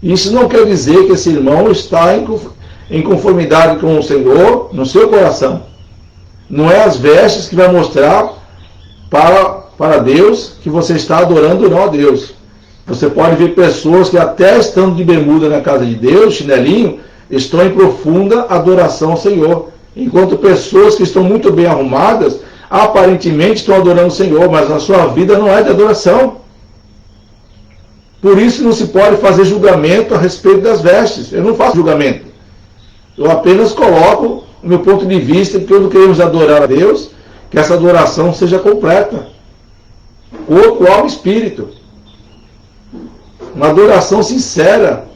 Speaker 1: Isso não quer dizer que esse irmão está em conformidade com o Senhor no seu coração. Não é as vestes que vai mostrar para Deus que você está adorando ou não a Deus. Você pode ver pessoas que até estando de bermuda na casa de Deus, chinelinho, estão em profunda adoração ao Senhor. Enquanto pessoas que estão muito bem arrumadas, aparentemente estão adorando o Senhor, mas a sua vida não é de adoração. Por isso não se pode fazer julgamento a respeito das vestes. Eu não faço julgamento. Eu apenas coloco o meu ponto de vista que quando queremos adorar a Deus, que essa adoração seja completa. Corpo, alma e espírito. Uma adoração sincera.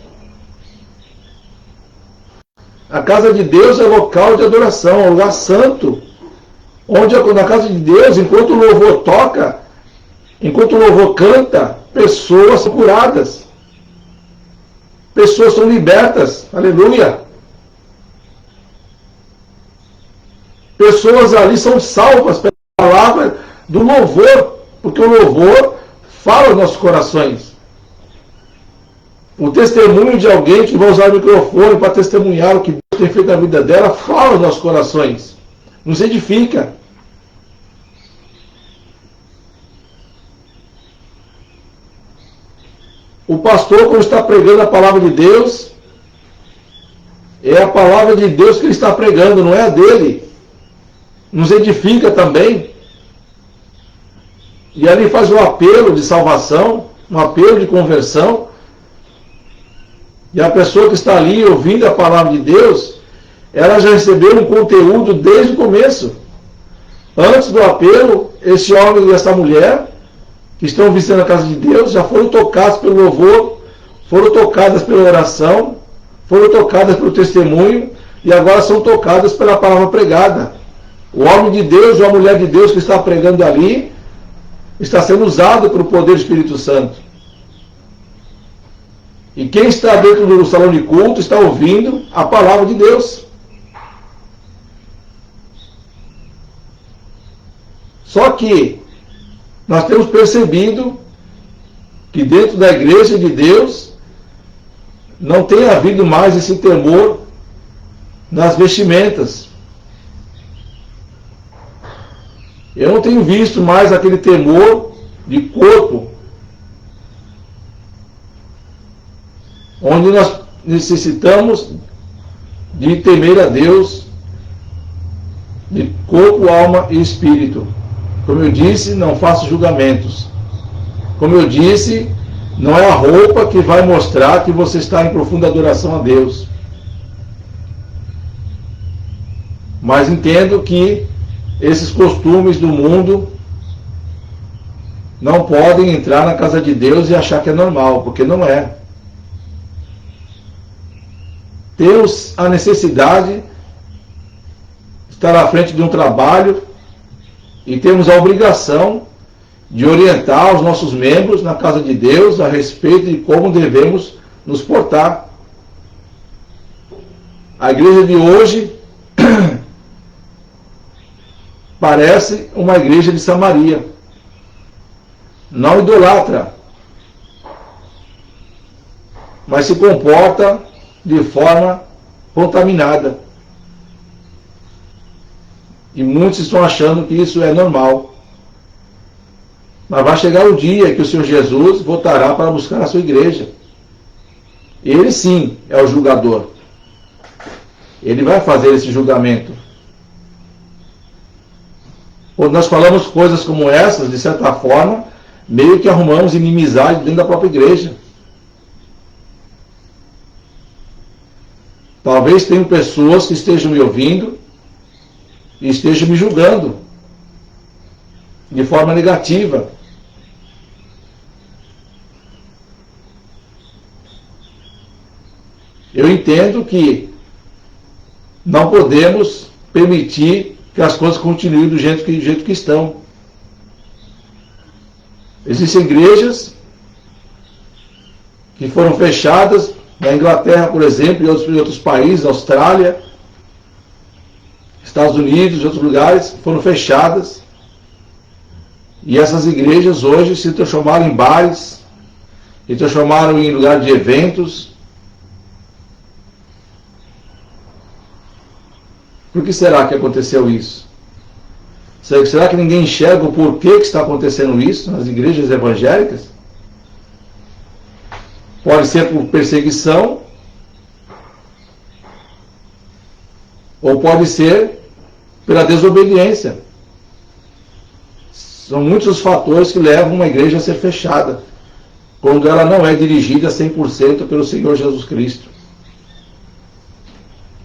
Speaker 1: A casa de Deus é local de adoração, é um lugar santo. Onde na casa de Deus, enquanto o louvor toca, enquanto o louvor canta, pessoas são curadas. Pessoas são libertas. Aleluia. Pessoas ali são salvas pela palavra do louvor, porque o louvor fala aos nossos corações. O testemunho de alguém que vai usar o microfone para testemunhar o que Deus tem feito na vida dela, fala aos nossos corações. Nos edifica. O pastor, quando está pregando a palavra de Deus, é a palavra de Deus que ele está pregando, não é a dele. Nos edifica também. E ali faz um apelo de salvação, um apelo de conversão. E a pessoa que está ali ouvindo a palavra de Deus, ela já recebeu um conteúdo desde o começo. Antes do apelo, esse homem e essa mulher, que estão visitando a casa de Deus, já foram tocados pelo louvor, foram tocadas pela oração, foram tocadas pelo testemunho, e agora são tocadas pela palavra pregada. O homem de Deus ou a mulher de Deus que está pregando ali, está sendo usado pelo poder do Espírito Santo. E quem está dentro do salão de culto está ouvindo a palavra de Deus. Só que nós temos percebido que dentro da igreja de Deus não tem havido mais esse temor nas vestimentas. Eu não tenho visto mais aquele temor de corpo, onde nós necessitamos de temer a Deus, de corpo, alma e espírito. Como eu disse, não faço julgamentos. Como eu disse, não é a roupa que vai mostrar que você está em profunda adoração a Deus. Mas entendo que esses costumes do mundo não podem entrar na casa de Deus e achar que é normal, porque não é. Temos a necessidade de estar à frente de um trabalho e temos a obrigação de orientar os nossos membros na casa de Deus a respeito de como devemos nos portar. A igreja de hoje parece uma igreja de Samaria. Não idolatra, mas se comporta de forma contaminada. E muitos estão achando que isso é normal. Mas vai chegar o dia que o Senhor Jesus voltará para buscar a sua igreja. Ele sim é o julgador. Ele vai fazer esse julgamento. Quando nós falamos coisas como essas, de certa forma, meio que arrumamos inimizade dentro da própria igreja. Talvez tenham pessoas que estejam me ouvindo e estejam me julgando de forma negativa. Eu entendo que não podemos permitir que as coisas continuem do jeito que estão. Existem igrejas que foram fechadas na Inglaterra, por exemplo, em outros países, Austrália, Estados Unidos, outros lugares, foram fechadas. E essas igrejas hoje se transformaram em bares, se transformaram em lugar de eventos. Por que será que aconteceu isso? Será que ninguém enxerga o porquê que está acontecendo isso nas igrejas evangélicas? Pode ser por perseguição, ou pode ser pela desobediência. São muitos os fatores que levam uma igreja a ser fechada, quando ela não é dirigida 100% pelo Senhor Jesus Cristo.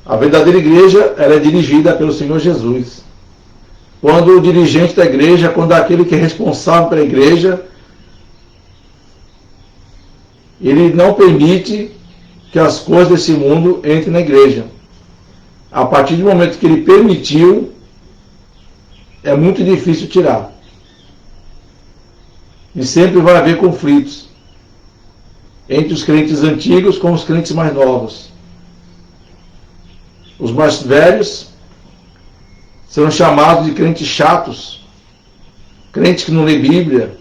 Speaker 1: A verdadeira igreja, ela é dirigida pelo Senhor Jesus. Quando o dirigente da igreja, quando aquele que é responsável pela igreja, ele não permite que as coisas desse mundo entrem na igreja. A partir do momento que ele permitiu, é muito difícil tirar. E sempre vai haver conflitos entre os crentes antigos com os crentes mais novos. Os mais velhos serão chamados de crentes chatos, crentes que não lê Bíblia,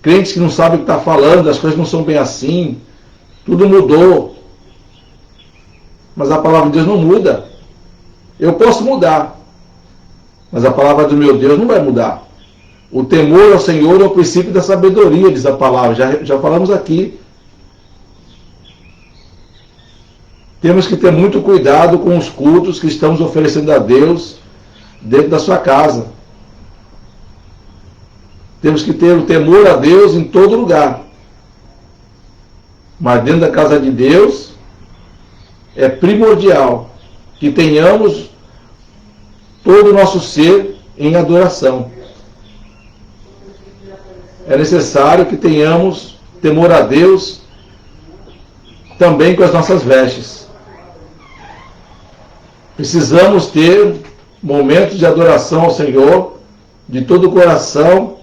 Speaker 1: crentes que não sabem o que está falando, as coisas não são bem assim, tudo mudou. Mas a palavra de Deus não muda. Eu posso mudar, mas a palavra do meu Deus não vai mudar. O temor ao Senhor é o princípio da sabedoria, diz a palavra, já falamos aqui. Temos que ter muito cuidado com os cultos que estamos oferecendo a Deus dentro da sua casa. Temos que ter o temor a Deus em todo lugar. Mas dentro da casa de Deus, é primordial que tenhamos todo o nosso ser em adoração. É necessário que tenhamos temor a Deus também com as nossas vestes. Precisamos ter momentos de adoração ao Senhor, de todo o coração,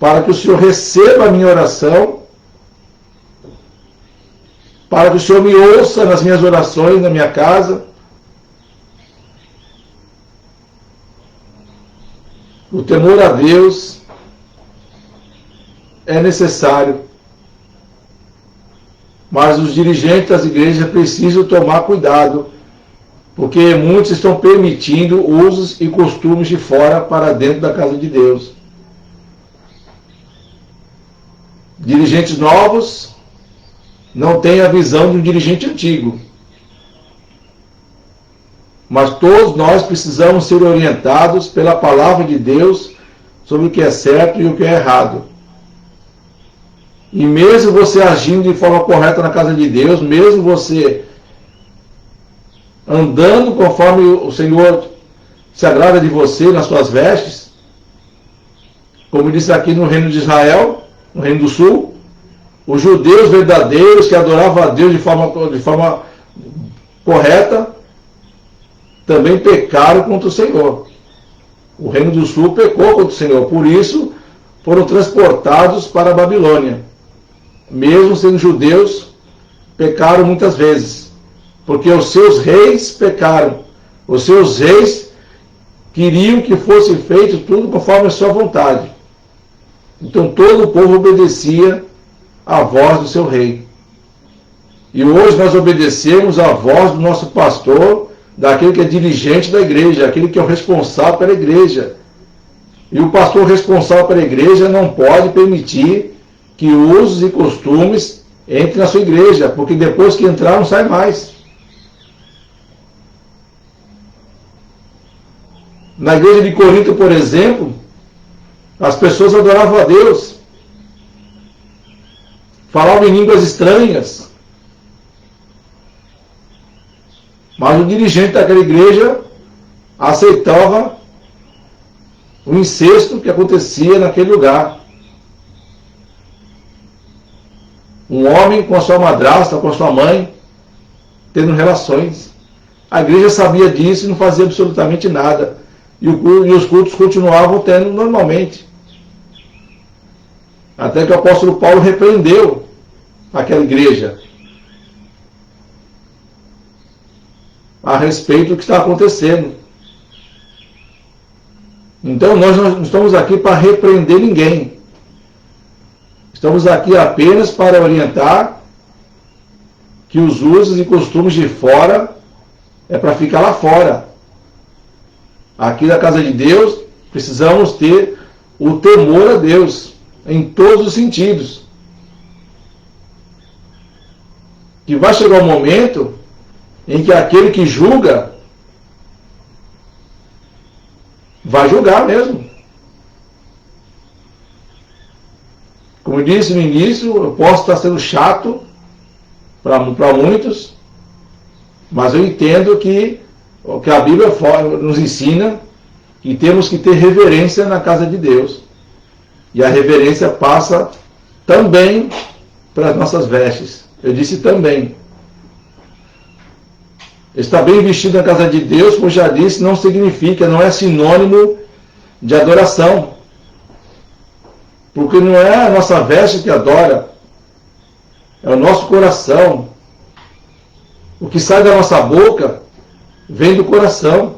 Speaker 1: para que o Senhor receba a minha oração, para que o Senhor me ouça nas minhas orações, na minha casa. O temor a Deus é necessário, mas os dirigentes das igrejas precisam tomar cuidado, porque muitos estão permitindo usos e costumes de fora para dentro da casa de Deus. Dirigentes novos não têm a visão de um dirigente antigo. Mas todos nós precisamos ser orientados pela palavra de Deus sobre o que é certo e o que é errado. E mesmo você agindo de forma correta na casa de Deus, mesmo você andando conforme o Senhor se agrada de você nas suas vestes, como disse aqui no reino de Israel, no reino do sul, os judeus verdadeiros que adoravam a Deus de forma correta, também pecaram contra o Senhor. O reino do sul pecou contra o Senhor, por isso foram transportados para a Babilônia. Mesmo sendo judeus, pecaram muitas vezes, porque os seus reis pecaram, Os seus reis queriam que fosse feito tudo conforme a sua vontade. Então todo o povo obedecia à voz do seu rei. E hoje nós obedecemos à voz do nosso pastor, daquele que é dirigente da igreja, aquele que é o responsável pela igreja. E o pastor responsável pela igreja não pode permitir que usos e costumes entrem na sua igreja, porque depois que entrar não sai mais. Na igreja de Corinto, por exemplo, as pessoas adoravam a Deus, falavam em línguas estranhas, mas o dirigente daquela igreja aceitava o incesto que acontecia naquele lugar. Um homem com a sua madrasta, com a sua mãe, tendo relações. A igreja sabia disso e não fazia absolutamente nada. E os cultos continuavam tendo normalmente. Até que o apóstolo Paulo repreendeu aquela igreja a respeito do que está acontecendo. Então nós não estamos aqui para repreender ninguém. Estamos aqui apenas para orientar que os usos e costumes de fora é para ficar lá fora. Aqui na casa de Deus precisamos ter o temor a Deus em todos os sentidos. Que vai chegar um momento em que aquele que julga vai julgar mesmo. Como eu disse no início, eu posso estar sendo chato para muitos, mas eu entendo que o que a Bíblia nos ensina, que temos que ter reverência na casa de Deus. E a reverência passa também para as nossas vestes. Eu disse também. Estar bem vestido na casa de Deus, como já disse, não significa, não é sinônimo de adoração. Porque não é a nossa veste que adora, é o nosso coração. O que sai da nossa boca vem do coração.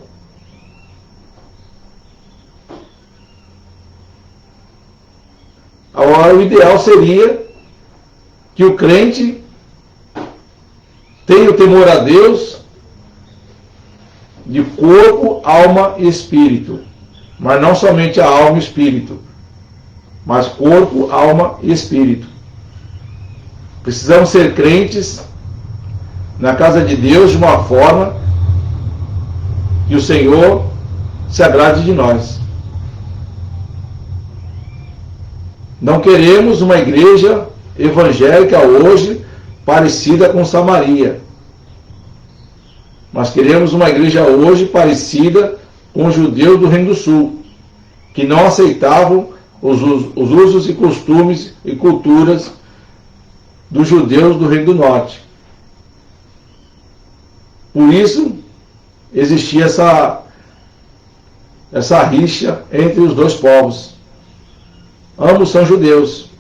Speaker 1: Agora, o ideal seria que o crente tenha o temor a Deus de corpo, alma e espírito. Mas não somente a alma e espírito, mas corpo, alma e espírito. Precisamos ser crentes na casa de Deus de uma forma que o Senhor se agrade de nós. Não queremos uma igreja evangélica hoje parecida com Samaria. Mas queremos uma igreja hoje parecida com os judeus do Reino do Sul, que não aceitavam os usos e costumes e culturas dos judeus do Reino do Norte. Por isso, existia essa rixa entre os dois povos. Ambos são judeus.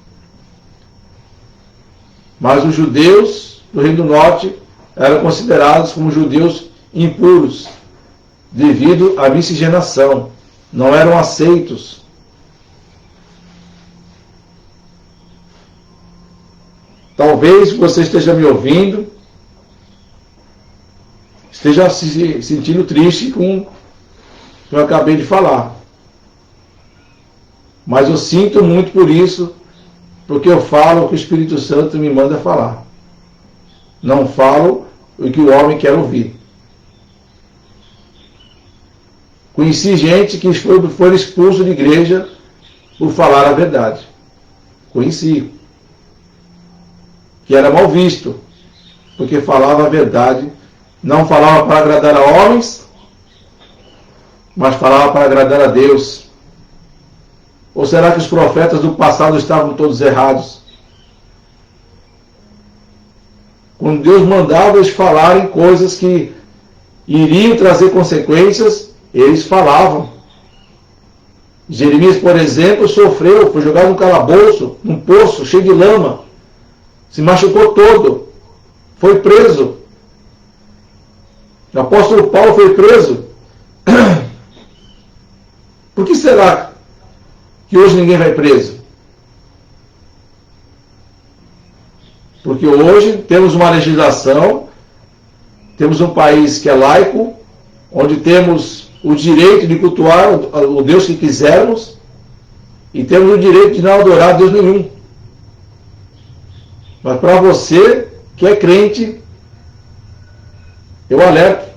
Speaker 1: Mas os judeus do Reino do Norte eram considerados como judeus impuros, devido à miscigenação. Não eram aceitos. Talvez você esteja me ouvindo, esteja se sentindo triste com o que eu acabei de falar. Mas eu sinto muito por isso, porque eu falo o que o Espírito Santo me manda falar. Não falo o que o homem quer ouvir. Conheci gente que foi expulso de igreja por falar a verdade. Conheci. Que era mal visto, porque falava a verdade. Não falava para agradar a homens, mas falava para agradar a Deus. Ou será que os profetas do passado estavam todos errados? Quando Deus mandava eles falarem coisas que iriam trazer consequências, eles falavam. Jeremias, por exemplo, sofreu, foi jogado num calabouço, num poço cheio de lama, se machucou todo, foi preso. O apóstolo Paulo foi preso. Por que será que hoje ninguém vai preso? Porque hoje temos uma legislação, temos um país que é laico, onde temos o direito de cultuar o Deus que quisermos e temos o direito de não adorar a Deus nenhum. Mas para você que é crente, eu alerto.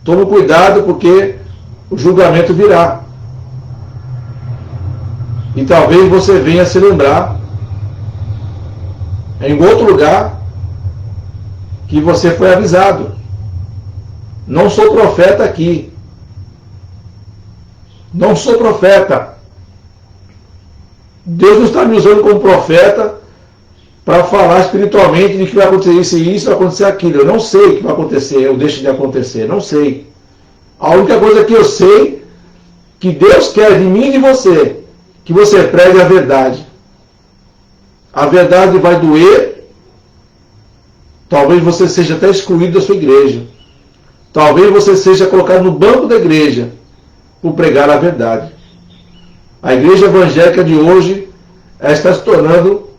Speaker 1: Tome cuidado, porque o julgamento virá. E talvez você venha se lembrar, em outro lugar, que você foi avisado. Não sou profeta aqui. Não sou profeta. Deus não está me usando como profeta para falar espiritualmente de que vai acontecer isso e isso, vai acontecer aquilo. Eu não sei o que vai acontecer, eu deixo de acontecer, não sei. A única coisa que eu sei, que Deus quer de mim e de você, que você pregue a verdade. A verdade vai doer, talvez você seja até excluído da sua igreja. Talvez você seja colocado no banco da igreja por pregar a verdade. A igreja evangélica de hoje está se tornando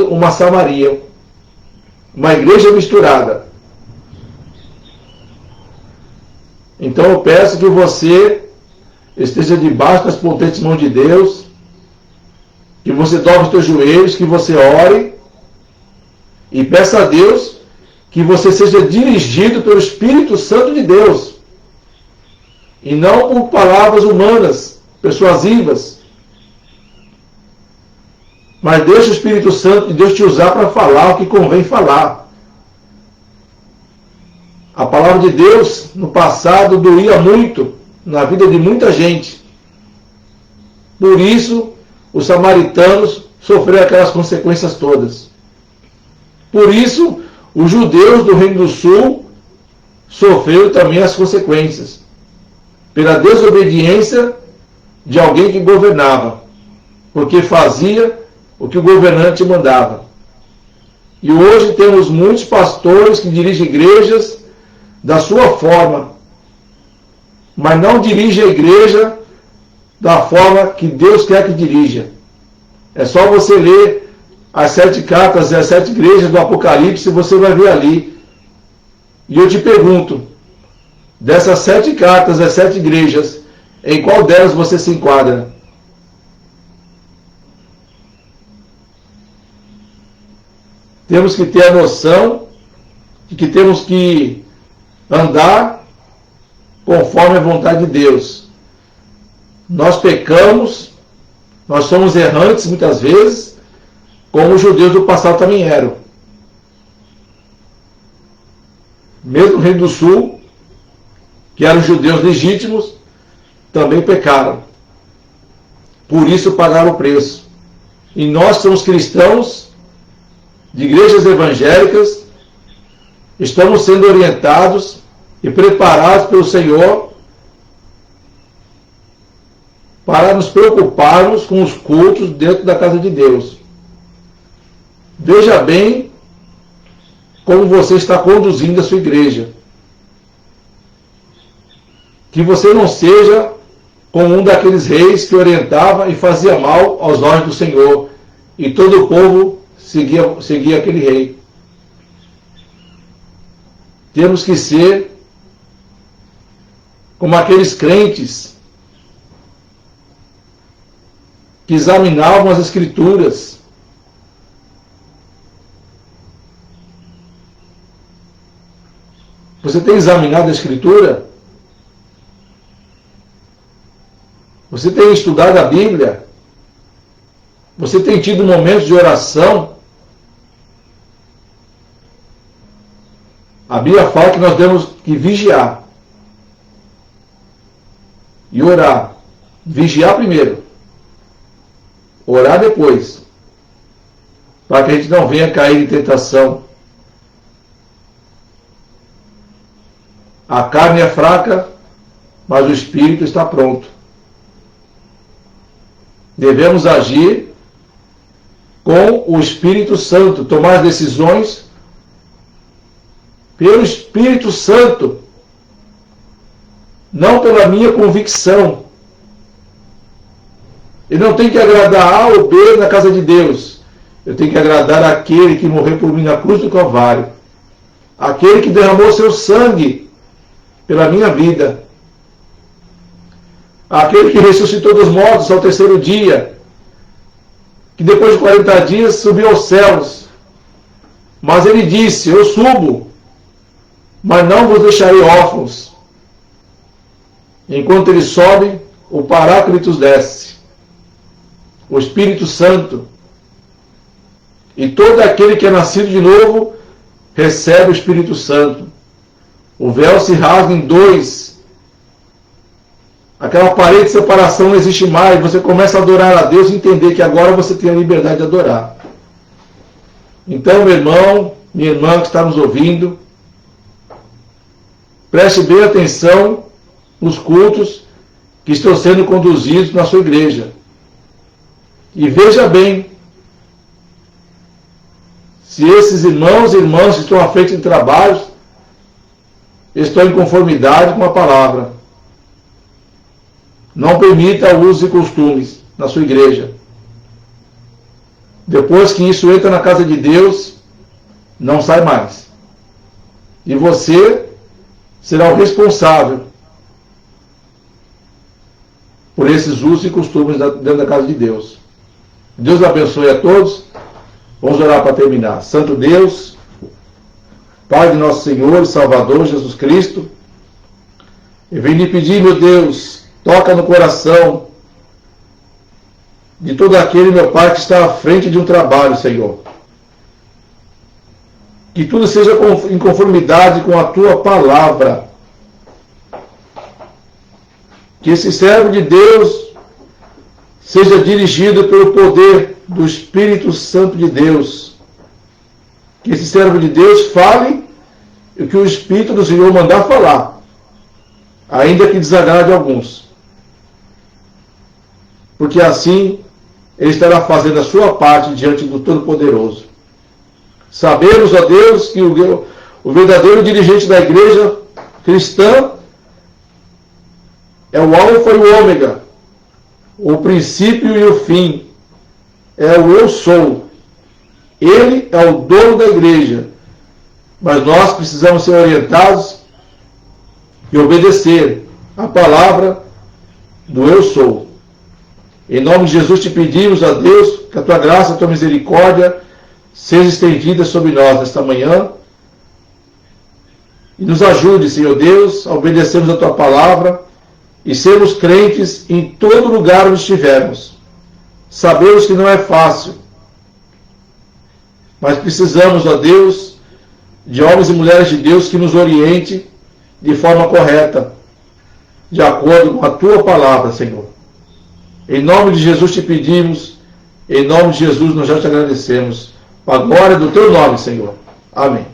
Speaker 1: uma Samaria, uma igreja misturada. Então eu peço que você esteja debaixo das potentes mãos de Deus, que você dobre os teus joelhos, que você ore e peça a Deus que você seja dirigido pelo Espírito Santo de Deus e não por palavras humanas, persuasivas. Mas deixa o Espírito Santo de Deus te usar para falar o que convém falar. A palavra de Deus, no passado, doía muito na vida de muita gente. Por isso, os samaritanos sofreram aquelas consequências todas. Por isso, os judeus do Reino do Sul sofreram também as consequências. Pela desobediência de alguém que governava. Porque fazia o que o governante mandava. E hoje temos muitos pastores que dirigem igrejas da sua forma, mas não dirigem a igreja da forma que Deus quer que dirija. É só você ler as 7 cartas e as 7 igrejas do Apocalipse, você vai ver ali. E eu te pergunto, dessas 7 cartas, as 7 igrejas, em qual delas você se enquadra? Temos que ter a noção de que temos que andar conforme a vontade de Deus. Nós pecamos, nós somos errantes muitas vezes, como os judeus do passado também eram. Mesmo no Reino do Sul, que eram judeus legítimos, também pecaram. Por isso pagaram o preço. E nós somos cristãos de igrejas evangélicas, estamos sendo orientados e preparados pelo Senhor para nos preocuparmos com os cultos dentro da casa de Deus. Veja bem como você está conduzindo a sua igreja. Que você não seja como um daqueles reis que orientava e fazia mal aos olhos do Senhor, e todo o povo seguia aquele rei. Temos que ser como aqueles crentes que examinavam as Escrituras. Você tem examinado a Escritura? Você tem estudado a Bíblia? Você tem tido momentos de oração? A Bíblia fala que nós temos que vigiar e orar. Vigiar primeiro, orar depois, para que a gente não venha cair em tentação. A carne é fraca, mas o espírito está pronto. Devemos agir com o Espírito Santo, tomar decisões pelo Espírito Santo, não pela minha convicção. Eu não tenho que agradar A ou B na casa de Deus. Eu tenho que agradar aquele que morreu por mim na cruz do Calvário. Aquele que derramou seu sangue pela minha vida. Aquele que ressuscitou dos mortos ao terceiro dia. Que depois de 40 dias subiu aos céus. Mas ele disse, eu subo, mas não vos deixarei órfãos. Enquanto ele sobe, o Paráclitos desce. O Espírito Santo. E todo aquele que é nascido de novo recebe o Espírito Santo. O véu se rasga em dois. Aquela parede de separação não existe mais. Você começa a adorar a Deus e entender que agora você tem a liberdade de adorar. Então, meu irmão, minha irmã que está nos ouvindo, preste bem atenção nos cultos que estão sendo conduzidos na sua igreja. E veja bem se esses irmãos e irmãs que estão à frente de trabalhos estão em conformidade com a palavra. Não permita usos e costumes na sua igreja. Depois que isso entra na casa de Deus, não sai mais. E você será o responsável por esses usos e costumes dentro da casa de Deus. Deus abençoe a todos. Vamos orar para terminar. Santo Deus, Pai de nosso Senhor e Salvador Jesus Cristo, eu venho lhe pedir, meu Deus, toca no coração de todo aquele, meu Pai, que está à frente de um trabalho, Senhor. Que tudo seja em conformidade com a Tua palavra. Que esse servo de Deus seja dirigido pelo poder do Espírito Santo de Deus. Que esse servo de Deus fale o que o Espírito do Senhor mandar falar, ainda que desagrade alguns. Porque assim ele estará fazendo a sua parte diante do Todo-Poderoso. Sabemos, ó Deus, que o verdadeiro dirigente da igreja cristã é o Alfa e o Ômega, o princípio e o fim. É o eu sou. Ele é o dono da igreja. Mas nós precisamos ser orientados e obedecer a palavra do eu sou. Em nome de Jesus te pedimos, a Deus, que a tua graça, a tua misericórdia seja estendida sobre nós nesta manhã. E nos ajude, Senhor Deus, a obedecermos a tua palavra e sermos crentes em todo lugar onde estivermos. Sabemos que não é fácil, mas precisamos, ó Deus, de homens e mulheres de Deus que nos oriente de forma correta, de acordo com a tua palavra, Senhor. Em nome de Jesus te pedimos, em nome de Jesus nós já te agradecemos. Para a glória do teu nome, Senhor. Amém.